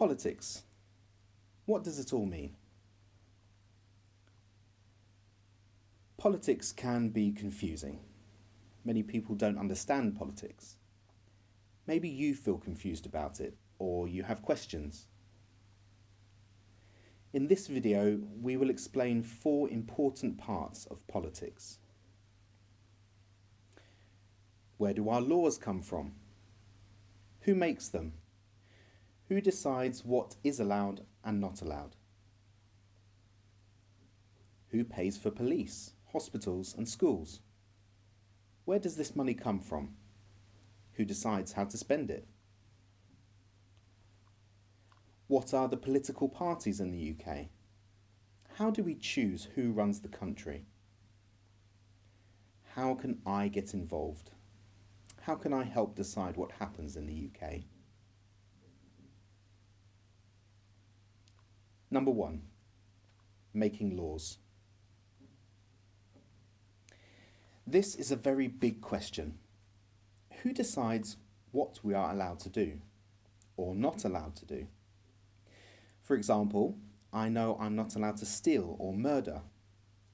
Politics. What does it all mean? Politics can be confusing. Many people don't understand politics. Maybe you feel confused about it, or you have questions. In this video, we will explain 4 important parts of politics. Where do our laws come from? Who makes them? Who decides what is allowed and not allowed? Who pays for police, hospitals and schools? Where does this money come from? Who decides how to spend it? What are the political parties in the UK? How do we choose who runs the country? How can I get involved? How can I help decide what happens in the UK? Number 1, making laws. This is a very big question. Who decides what we are allowed to do or not allowed to do? For example, I know I'm not allowed to steal or murder.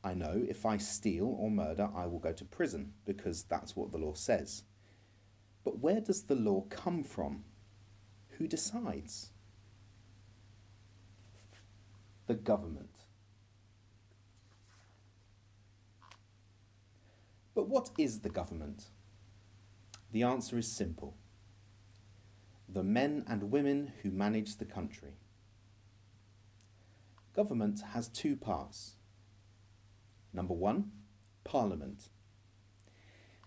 I know if I steal or murder, I will go to prison because that's what the law says. But where does the law come from? Who decides? The government. But what is the government? The answer is simple. The men and women who manage the country. Government has 2 parts. Number 1, Parliament.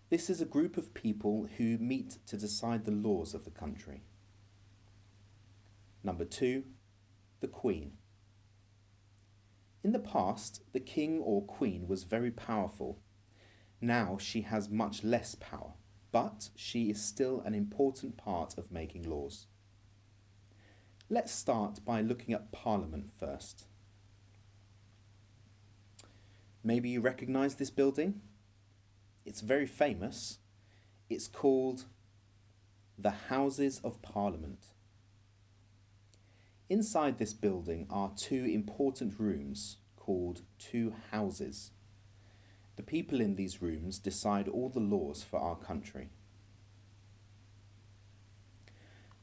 This is a group of people who meet to decide the laws of the country. Number 2, the Queen. In the past, the king or queen was very powerful. Now she has much less power, but she is still an important part of making laws. Let's start by looking at Parliament first. Maybe you recognise this building? It's very famous. It's called the Houses of Parliament. Inside this building are 2 important rooms called 2 houses. The people in these rooms decide all the laws for our country.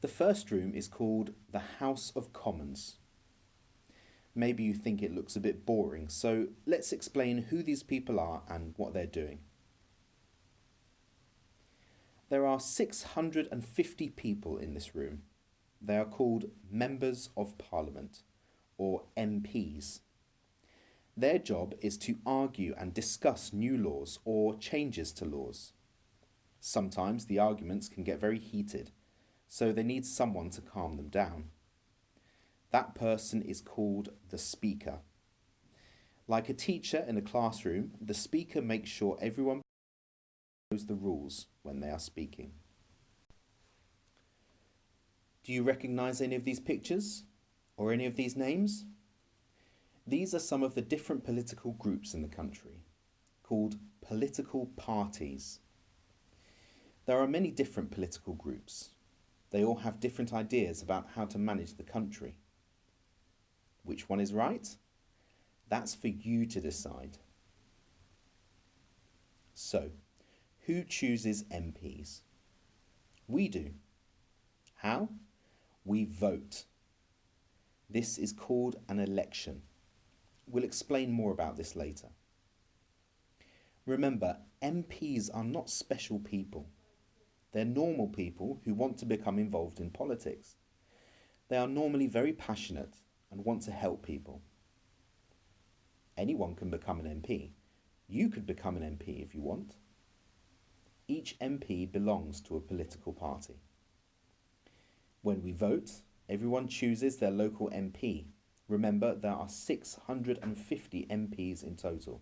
The first room is called the House of Commons. Maybe you think it looks a bit boring, so let's explain who these people are and what they're doing. There are 650 people in this room. They are called Members of Parliament, or MPs. Their job is to argue and discuss new laws or changes to laws. Sometimes the arguments can get very heated, so they need someone to calm them down. That person is called the Speaker. Like a teacher in a classroom, the Speaker makes sure everyone knows the rules when they are speaking. Do you recognise any of these pictures or any of these names? These are some of the different political groups in the country, called political parties. There are many different political groups. They all have different ideas about how to manage the country. Which one is right? That's for you to decide. So, who chooses MPs? We do. How? We vote. This is called an election. We'll explain more about this later. Remember, MPs are not special people. They're normal people who want to become involved in politics. They are normally very passionate and want to help people. Anyone can become an MP. You could become an MP if you want. Each MP belongs to a political party. When we vote, everyone chooses their local MP. Remember, there are 650 MPs in total.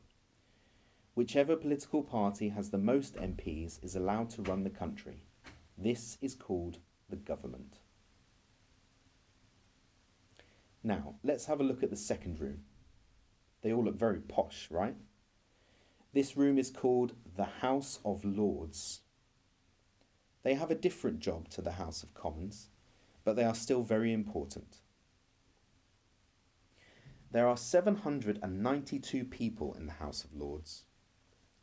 Whichever political party has the most MPs is allowed to run the country. This is called the government. Now, let's have a look at the second room. They all look very posh, right? This room is called the House of Lords. They have a different job to the House of Commons, but they are still very important. There are 792 people in the House of Lords.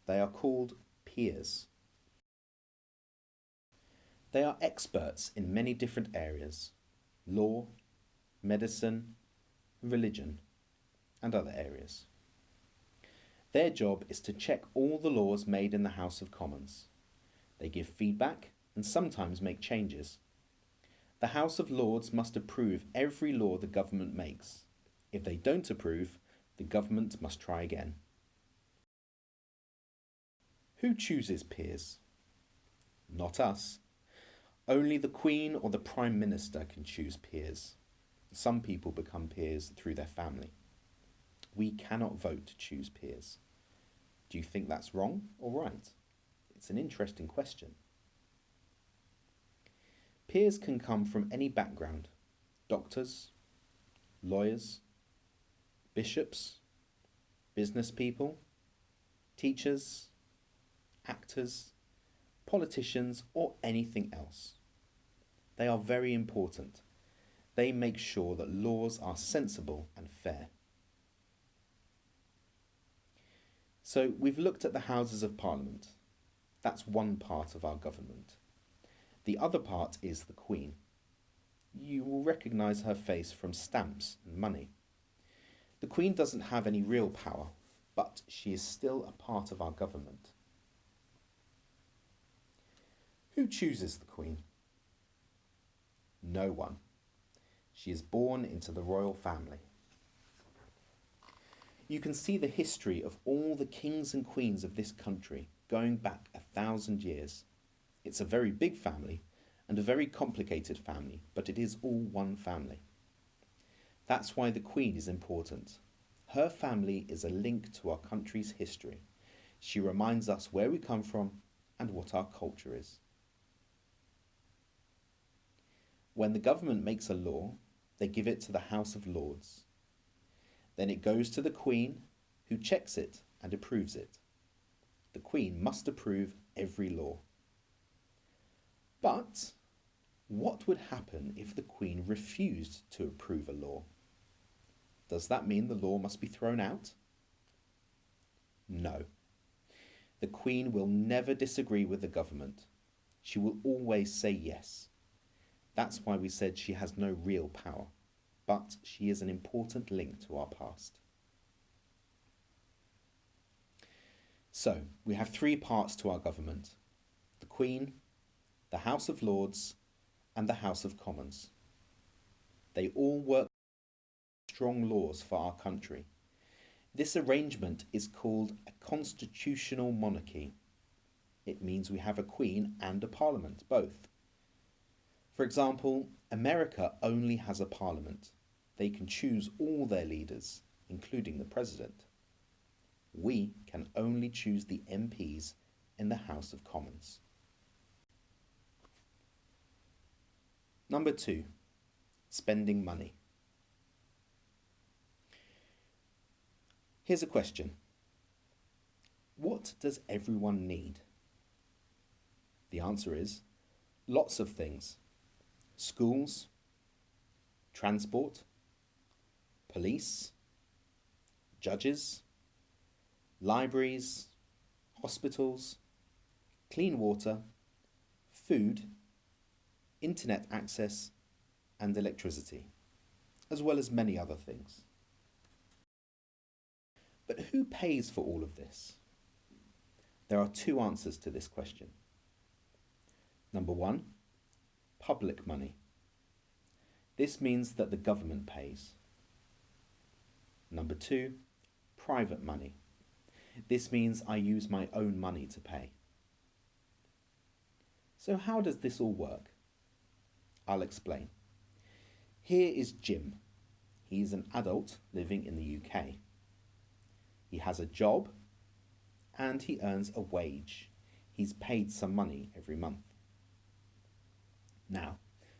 They are called peers. They are experts in many different areas: law, medicine, religion, and other areas. Their job is to check all the laws made in the House of Commons. They give feedback and sometimes make changes. The House of Lords must approve every law the government makes. If they don't approve, the government must try again. Who chooses peers? Not us. Only the Queen or the Prime Minister can choose peers. Some people become peers through their family. We cannot vote to choose peers. Do you think that's wrong or right? It's an interesting question. Peers can come from any background: doctors, lawyers, bishops, business people, teachers, actors, politicians, or anything else. They are very important. They make sure that laws are sensible and fair. So we've looked at the Houses of Parliament. That's one part of our government. The other part is the Queen. You will recognise her face from stamps and money. The Queen doesn't have any real power, but she is still a part of our government. Who chooses the Queen? No one. She is born into the royal family. You can see the history of all the kings and queens of this country going back 1,000 years. It's a very big family and a very complicated family, but it is all one family. That's why the Queen is important. Her family is a link to our country's history. She reminds us where we come from and what our culture is. When the government makes a law, they give it to the House of Lords. Then it goes to the Queen, who checks it and approves it. The Queen must approve every law. But what would happen if the Queen refused to approve a law? Does that mean the law must be thrown out? No. The Queen will never disagree with the government. She will always say yes. That's why we said she has no real power, but she is an important link to our past. So, we have three parts to our government: the Queen, the House of Lords, and the House of Commons. They all work strong laws for our country. This arrangement is called a constitutional monarchy. It means we have a Queen and a Parliament, both. For example, America only has a parliament. They can choose all their leaders, including the president. We can only choose the MPs in the House of Commons. Number 2, spending money. Here's a question. What does everyone need? The answer is lots of things. Schools, transport, police, judges, libraries, hospitals, clean water, food, internet access, and electricity, as well as many other things. But who pays for all of this? There are two answers to this question. Number 1, public money. This means that the government pays. Number 2, private money. This means I use my own money to pay. So how does this all work? I'll explain. Here is Jim. He's an adult living in the UK. He has a job and he earns a wage. He's paid some money every month. Now,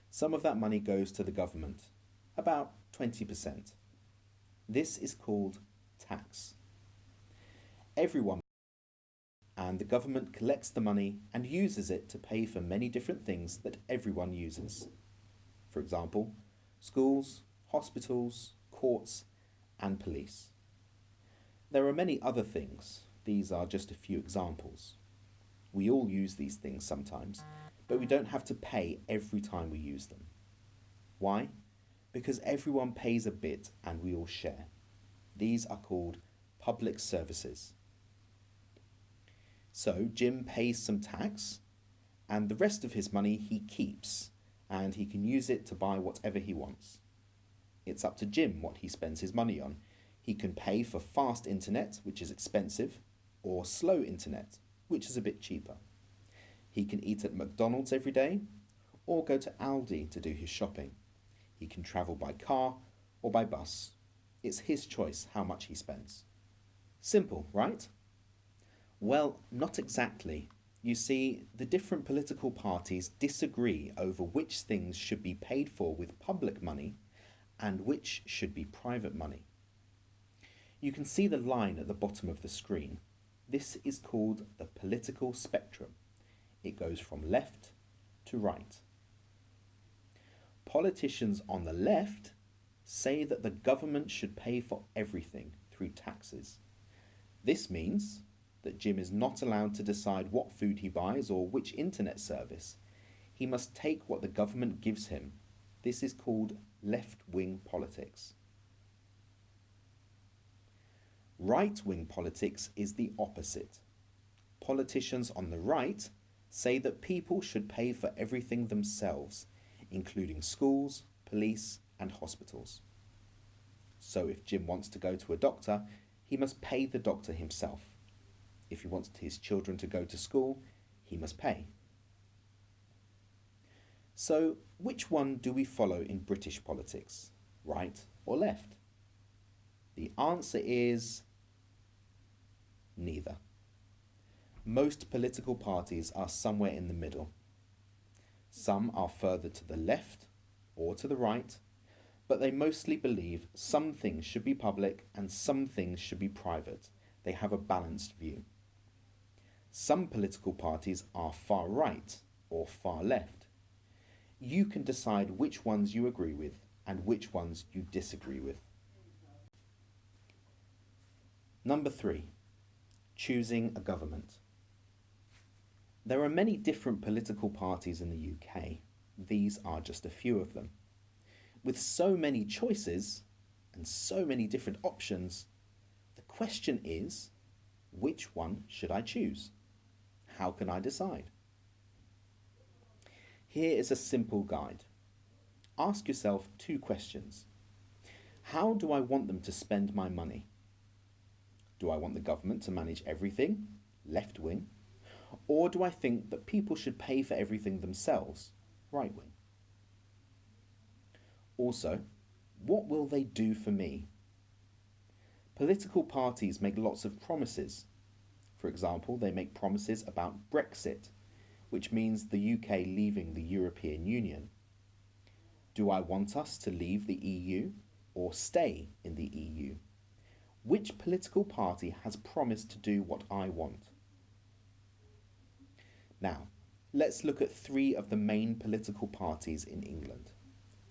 some of that money goes to the government, about 20%. This is called tax. Everyone, and the government collects the money and uses it to pay for many different things that everyone uses. For example, schools, hospitals, courts, and police. There are many other things. These are just a few examples. We all use these things sometimes, but we don't have to pay every time we use them. Why? Because everyone pays a bit and we all share. These are called public services. So Jim pays some tax, and the rest of his money he keeps, and he can use it to buy whatever he wants. It's up to Jim what he spends his money on. He can pay for fast internet, which is expensive, or slow internet, which is a bit cheaper. He can eat at McDonald's every day, or go to Aldi to do his shopping. He can travel by car or by bus. It's his choice how much he spends. Simple, right? Well, not exactly. You see, the different political parties disagree over which things should be paid for with public money and which should be private money. You can see the line at the bottom of the screen. This is called the political spectrum. It goes from left to right. Politicians on the left say that the government should pay for everything through taxes. This means that Jim is not allowed to decide what food he buys or which internet service. He must take what the government gives him. This is called left-wing politics. Right-wing politics is the opposite. Politicians on the right say that people should pay for everything themselves, including schools, police, and hospitals. So if Jim wants to go to a doctor, he must pay the doctor himself. If he wants his children to go to school, he must pay. So, which one do we follow in British politics, right or left? The answer is neither. Most political parties are somewhere in the middle. Some are further to the left or to the right, but they mostly believe some things should be public and some things should be private. They have a balanced view. Some political parties are far right or far left. You can decide which ones you agree with and which ones you disagree with. Number 3, choosing a government. There are many different political parties in the UK. These are just a few of them. With so many choices and so many different options, the question is, which one should I choose? How can I decide? Here is a simple guide. Ask yourself 2 questions. How do I want them to spend my money? Do I want the government to manage everything, left wing? Or do I think that people should pay for everything themselves, right wing? Also, what will they do for me? Political parties make lots of promises. For example, they make promises about Brexit, which means the UK leaving the European Union. Do I want us to leave the EU or stay in the EU? Which political party has promised to do what I want? Now, let's look at 3 of the main political parties in England: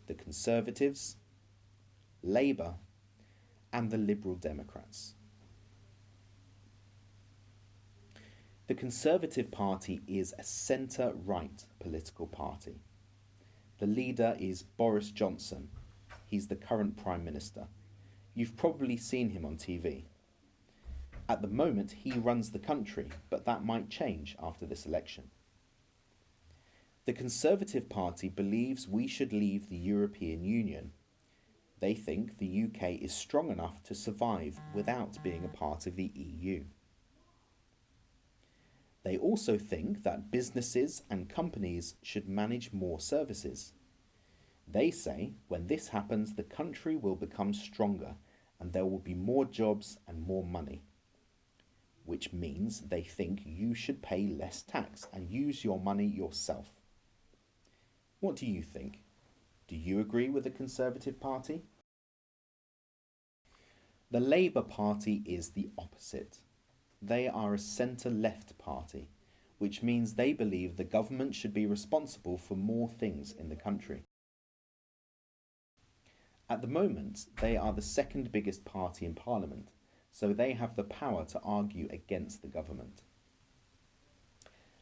the Conservatives, Labour, and the Liberal Democrats. The Conservative Party is a centre-right political party. The leader is Boris Johnson. He's the current Prime Minister. You've probably seen him on TV. At the moment, he runs the country, but that might change after this election. The Conservative Party believes we should leave the European Union. They think the UK is strong enough to survive without being a part of the EU. They also think that businesses and companies should manage more services. They say when this happens, the country will become stronger and there will be more jobs and more money, which means they think you should pay less tax and use your money yourself. What do you think? Do you agree with the Conservative Party? The Labour Party is the opposite. They are a centre-left party, which means they believe the government should be responsible for more things in the country. At the moment, they are the second biggest party in Parliament, so they have the power to argue against the government.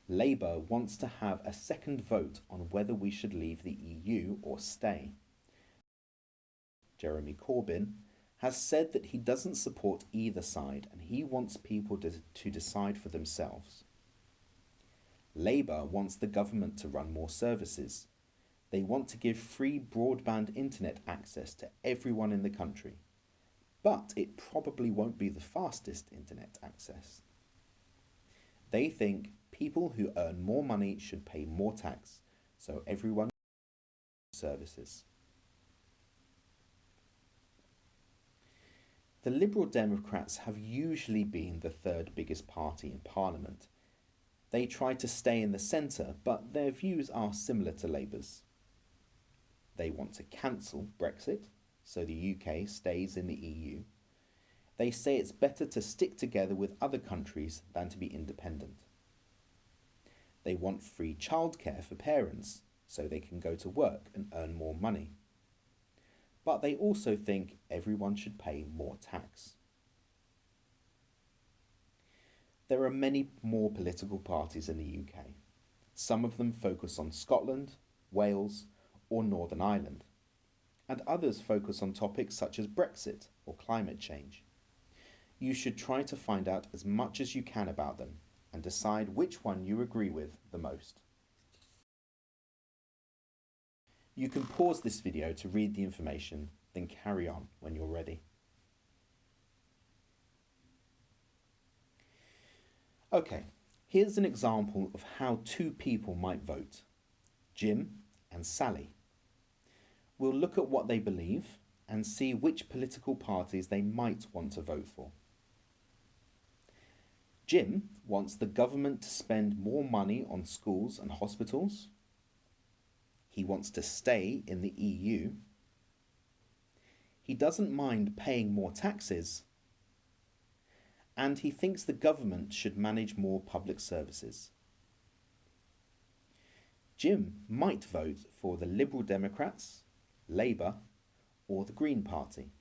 Labour wants to have a second vote on whether we should leave the EU or stay. Jeremy Corbyn has said that he doesn't support either side and he wants people to decide for themselves. Labour wants the government to run more services. They want to give free broadband internet access to everyone in the country. But it probably won't be the fastest internet access. They think people who earn more money should pay more tax, so everyone services. The Liberal Democrats have usually been the third biggest party in Parliament. They try to stay in the centre, but their views are similar to Labour's. They want to cancel Brexit, so the UK stays in the EU. They say it's better to stick together with other countries than to be independent. They want free childcare for parents, so they can go to work and earn more money. But they also think everyone should pay more tax. There are many more political parties in the UK. Some of them focus on Scotland, Wales, or Northern Ireland, and others focus on topics such as Brexit or climate change. You should try to find out as much as you can about them and decide which one you agree with the most. You can pause this video to read the information, then carry on when you're ready. Okay, here's an example of how two people might vote, Jim and Sally. We'll look at what they believe and see which political parties they might want to vote for. Jim wants the government to spend more money on schools and hospitals. He wants to stay in the EU. He doesn't mind paying more taxes. And he thinks the government should manage more public services. Jim might vote for the Liberal Democrats, Labour, or the Green Party.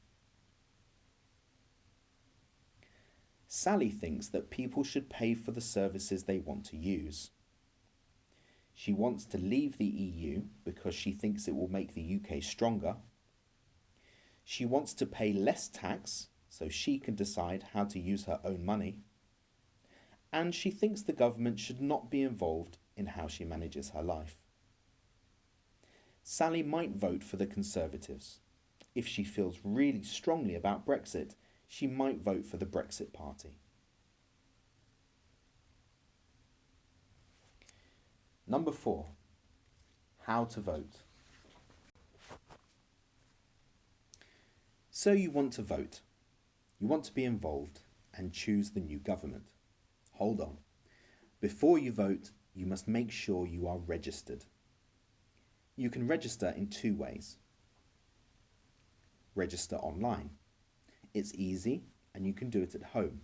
Sally thinks that people should pay for the services they want to use. She wants to leave the EU because she thinks it will make the UK stronger. She wants to pay less tax so she can decide how to use her own money. And she thinks the government should not be involved in how she manages her life. Sally might vote for the Conservatives. If she feels really strongly about Brexit, she might vote for the Brexit Party. Number 4, how to vote. So you want to vote. You want to be involved and choose the new government. Hold on. Before you vote, you must make sure you are registered. You can register in 2 ways. Register online. It's easy and you can do it at home.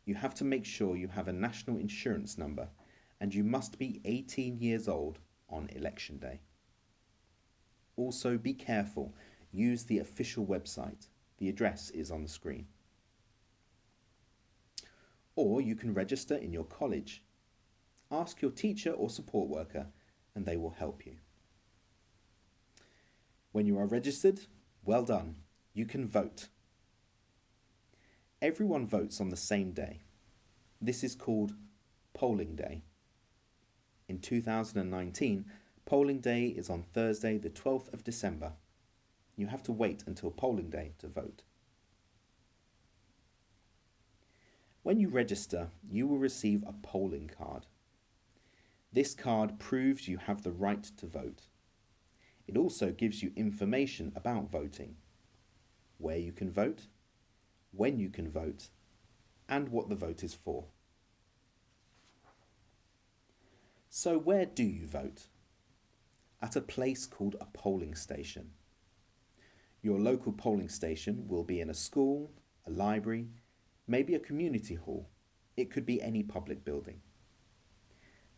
You have to make sure you have a national insurance number and you must be 18 years old on election day. Also be careful, use the official website. The address is on the screen. Or you can register in your college. Ask your teacher or support worker and they will help you. When you are registered, well done, you can vote. Everyone votes on the same day. This is called polling day. In 2019, polling day is on Thursday the 12th of December. You have to wait until polling day to vote. When you register, you will receive a polling card. This card proves you have the right to vote. It also gives you information about voting, where you can vote, when you can vote, and what the vote is for. So where do you vote? At a place called a polling station. Your local polling station will be in a school, a library, maybe a community hall. It could be any public building.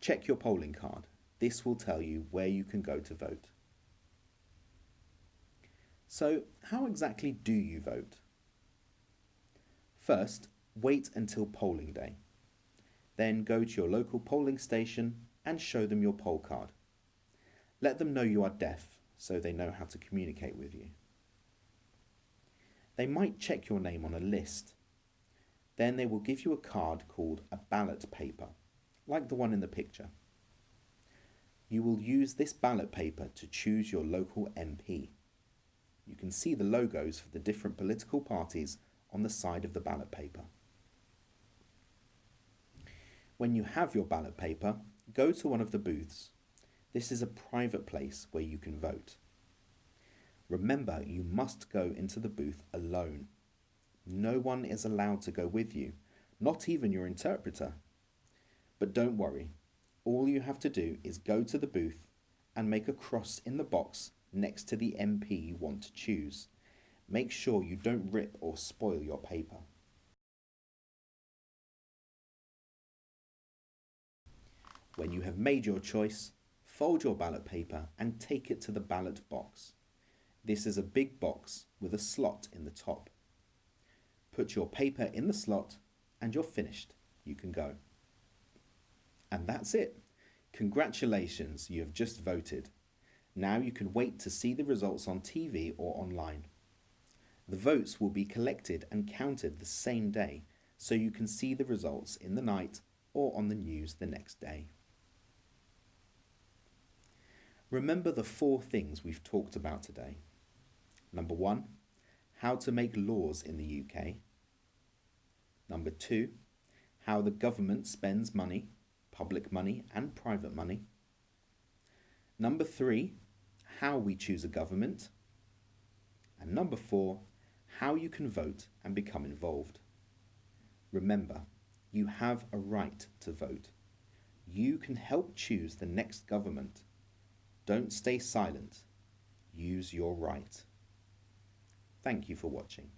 Check your polling card. This will tell you where you can go to vote. So, how exactly do you vote? First, wait until polling day. Then go to your local polling station and show them your poll card. Let them know you are deaf so they know how to communicate with you. They might check your name on a list. Then they will give you a card called a ballot paper, like the one in the picture. You will use this ballot paper to choose your local MP. You can see the logos for the different political parties on the side of the ballot paper. When you have your ballot paper, go to one of the booths. This is a private place where you can vote. Remember, you must go into the booth alone. No one is allowed to go with you, not even your interpreter. But don't worry, all you have to do is go to the booth and make a cross in the box next to the MP you want to choose. Make sure you don't rip or spoil your paper. When you have made your choice, fold your ballot paper and take it to the ballot box. This is a big box with a slot in the top. Put your paper in the slot and you're finished. You can go. And that's it. Congratulations, you have just voted. Now you can wait to see the results on TV or online. The votes will be collected and counted the same day, so you can see the results in the night or on the news the next day. Remember the 4 things we've talked about today. Number 1, how to make laws in the UK. Number 2, how the government spends money, public money and private money. Number 3, how we choose a government. And number 4, how you can vote and become involved. Remember, you have a right to vote. You can help choose the next government. Don't stay silent. Use your right. Thank you for watching.